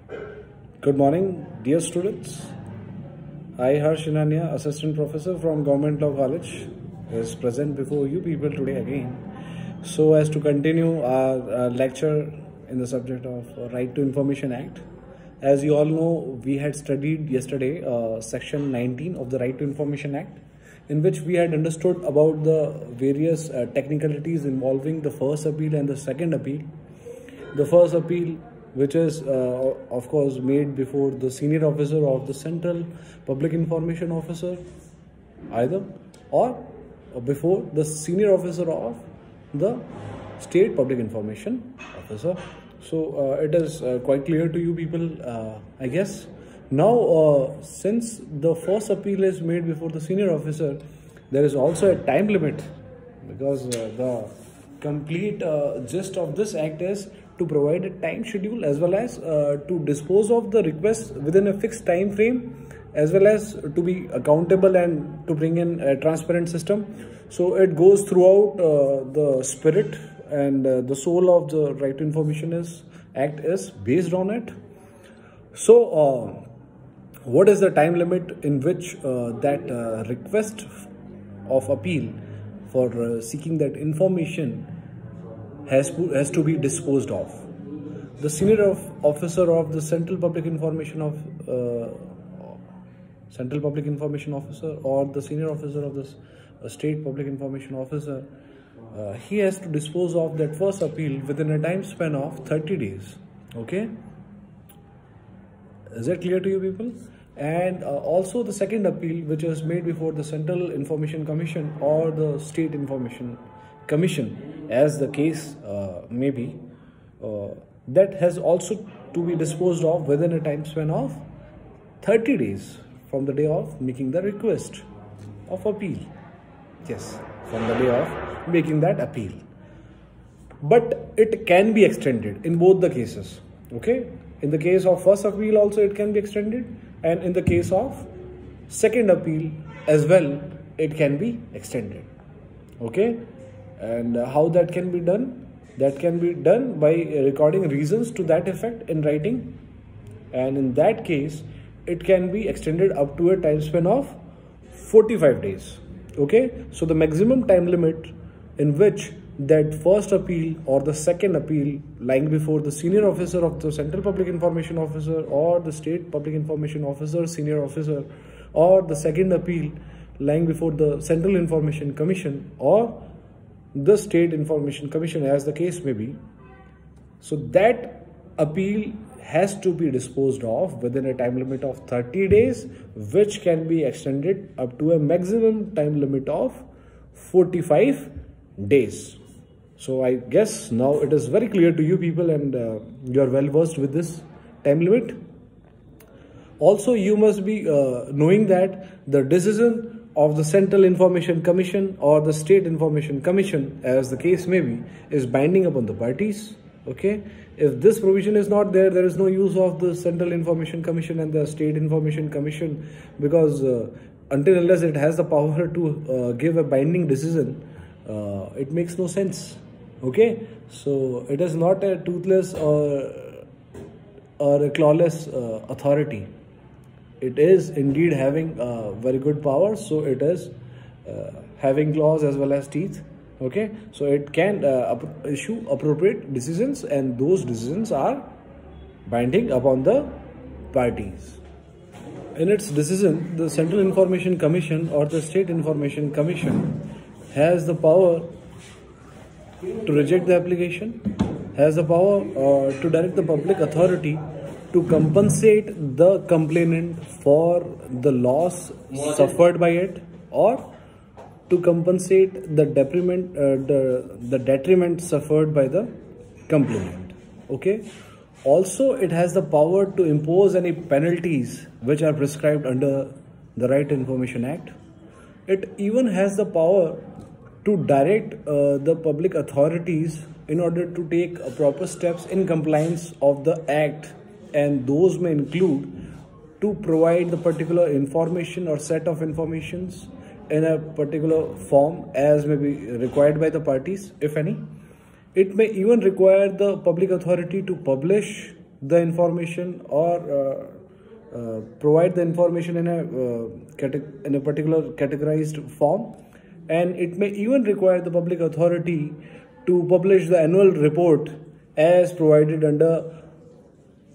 Good morning, dear students. I, Harsh Inania, Assistant Professor from Government Law College, is present before you people today again. So as to continue our lecture in the subject of Right to Information Act. As you all know, we had studied yesterday Section 19 of the Right to Information Act, in which we had understood about the various technicalities involving the first appeal and the second appeal. The first appeal, which is of course made before the senior officer of the Central Public Information Officer either, or before the senior officer of the State Public Information Officer. So it is quite clear to you people, I guess. Now since the first appeal is made before the senior officer, there is also a time limit, because the complete gist of this act is to provide a time schedule, as well as to dispose of the request within a fixed time frame, as well as to be accountable and to bring in a transparent system. So it goes throughout the spirit and the soul of the Right to Information Act is based on it. So what is the time limit in which that request of appeal for seeking that information has to be disposed of? The senior officer of the Central Public Information Officer, or the senior officer of the State Public Information Officer, he has to dispose of that first appeal within a time span of 30 days. Okay, is that clear to you people? And also the second appeal, which is made before the Central Information Commission or the State Information Commission, as the case may be, that has also to be disposed of within a time span of 30 days from the day of making the request of appeal. Yes, from the day of making that appeal. But it can be extended in both the cases. Okay, in the case of first appeal also it can be extended, and in the case of second appeal as well it can be extended. Okay, and how that can be done? That can be done by recording reasons to that effect in writing, and in that case it can be extended up to a time span of 45 days. Okay, so the maximum time limit in which that first appeal or the second appeal lying before the senior officer of the Central Public Information Officer or the State Public Information Officer senior officer, or the second appeal lying before the Central Information Commission or the State Information Commission, as the case may be, so that appeal has to be disposed of within a time limit of 30 days, which can be extended up to a maximum time limit of 45 days. So I guess now it is very clear to you people, and you are well versed with this time limit. Also, you must be knowing that the decision of the Central Information Commission or the State Information Commission, as the case may be, is binding upon the parties. Okay, if this provision is not there, there is no use of the Central Information Commission and the State Information Commission, because until unless it has the power to give a binding decision, it makes no sense. Okay, so it is not a toothless or a clawless authority. It is indeed having very good power, so it is having claws as well as teeth. Okay, so it can issue appropriate decisions, and those decisions are binding upon the parties. In its decision, the Central Information Commission or the State Information Commission has the power to reject the application, has the power to direct the public authority to compensate the complainant for the loss suffered by it, or to compensate the detriment suffered by the complainant. Okay, also it has the power to impose any penalties which are prescribed under the Right to Information Act. It even has the power to direct the public authorities in order to take proper steps in compliance of the act, and those may include to provide the particular information or set of informations in a particular form as may be required by the parties, if any. It may even require the public authority to publish the information or provide the information in a particular categorized form, and it may even require the public authority to publish the annual report as provided under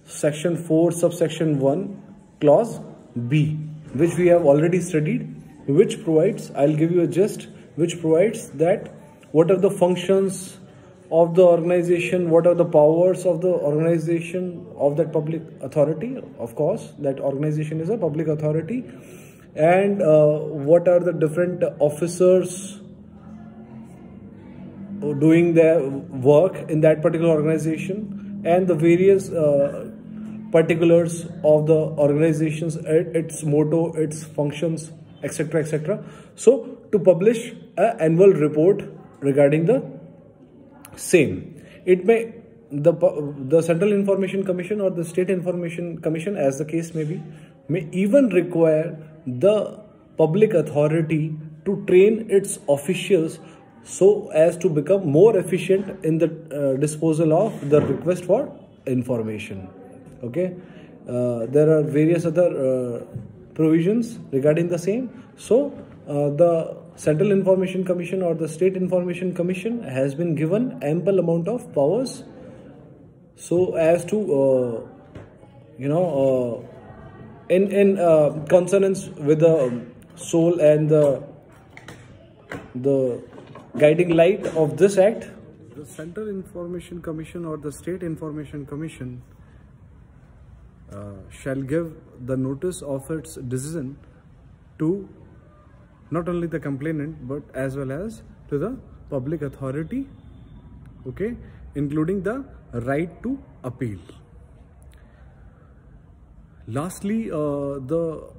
section 4 subsection 1 clause B, which we have already studied, which provides, I'll give you a gist, which provides that what are the functions of the organization, what are the powers of the organization of that public authority. Of course, that organization is a public authority, and what are the different officers doing their work in that particular organization, and the various particulars of the organization's, its motto, its functions, etc., etc. So to publish an annual report regarding the same, it may, the Central Information Commission or the State Information Commission, as the case may be, may even require the public authority to train its officials so as to become more efficient in the disposal of the request for information. Okay, there are various other provisions regarding the same. So the Central Information Commission or the State Information Commission has been given ample amount of powers so as to in consonance with the soul and the guiding light of this act, the Central Information Commission or the State Information Commission shall give the notice of its decision to not only the complainant but as well as to the public authority, okay, including the right to appeal. Lastly, the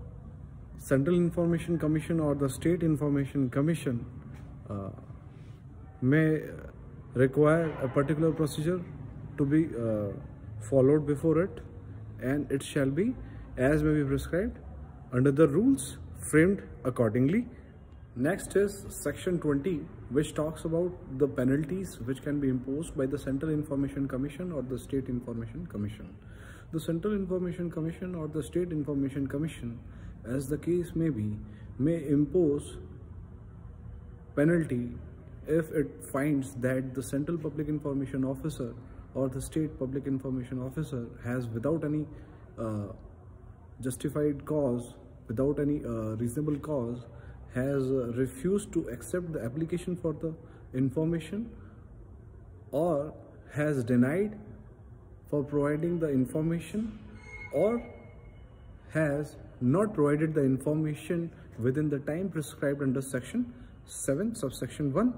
Central Information Commission or the State Information Commission may require a particular procedure to be followed before it, and it shall be as may be prescribed under the rules framed accordingly. Next is section 20, which talks about the penalties which can be imposed by the Central Information Commission or the State Information Commission. The Central Information Commission or the State Information Commission, as the case may be, may impose penalty if it finds that the Central Public Information Officer or the State Public Information Officer has, without any justified cause, without any reasonable cause, has refused to accept the application for the information, or has denied for providing the information, or has not provided the information within the time prescribed under section 7 subsection 1,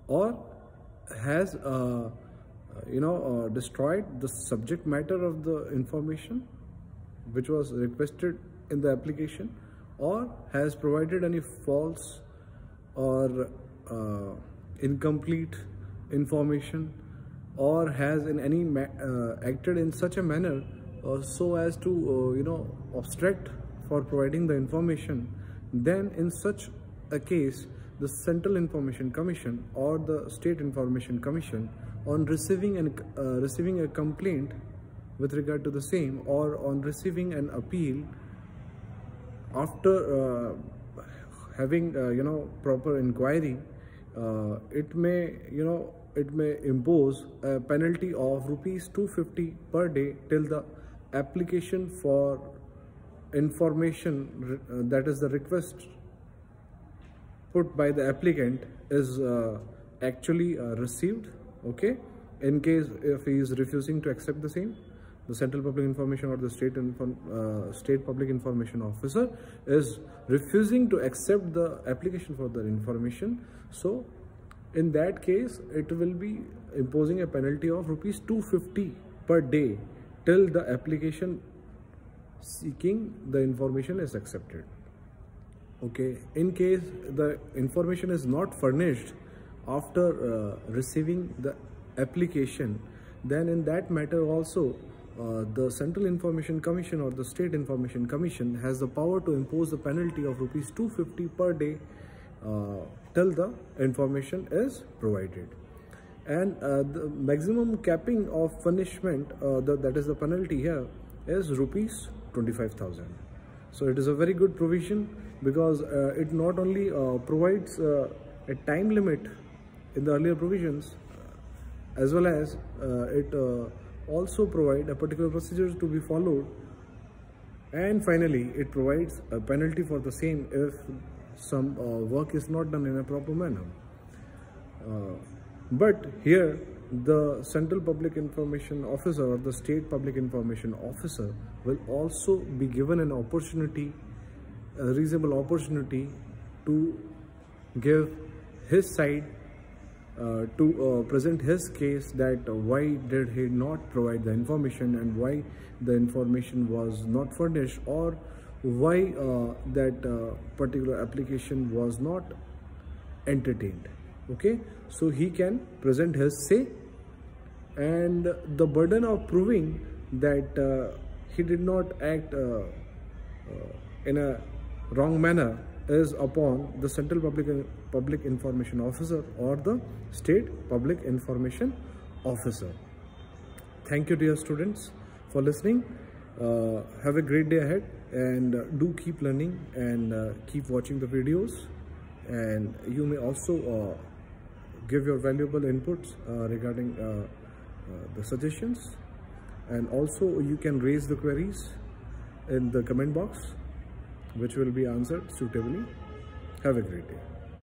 or has destroyed the subject matter of the information which was requested in the application, or has provided any false or incomplete information, or has in any acted in such a manner so as to obstruct for providing the information, then in such a case the Central Information Commission or the State Information Commission, on receiving a complaint with regard to the same, or on receiving an appeal after having proper inquiry, it may impose a penalty of ₹250 per day till the application for information, that is the request put by the applicant, is actually received. Okay, in case if he is refusing to accept the same, the Central Public Information or the State Public Information Officer is refusing to accept the application for the information. So in that case, it will be imposing a penalty of ₹250 per day till the application seeking the information is accepted. Okay, in case the information is not furnished after receiving the application, then in that matter also the Central Information Commission or the State Information Commission has the power to impose the penalty of ₹250 per day till the information is provided. And the maximum capping of punishment, that is the penalty here, is rupees 25,000. So it is a very good provision, because it not only provides a time limit in the earlier provisions, as well as it also provide a particular procedure to be followed, and finally it provides a penalty for the same if some work is not done in a proper manner. But here the Central Public Information Officer or the State Public Information Officer will also be given an opportunity, a reasonable opportunity, to give his side, to present his case, that why did he not provide the information and why the information was not furnished, or why that particular application was not entertained. Okay, so he can present his say, and the burden of proving that he did not act in a wrong manner is upon the Central Public Information Officer or the State Public Information Officer. Thank you, dear students, for listening. Have a great day ahead, and do keep learning and keep watching the videos, and you may also give your valuable inputs regarding the suggestions, and also you can raise the queries in the comment box, which will be answered suitably. Have a great day.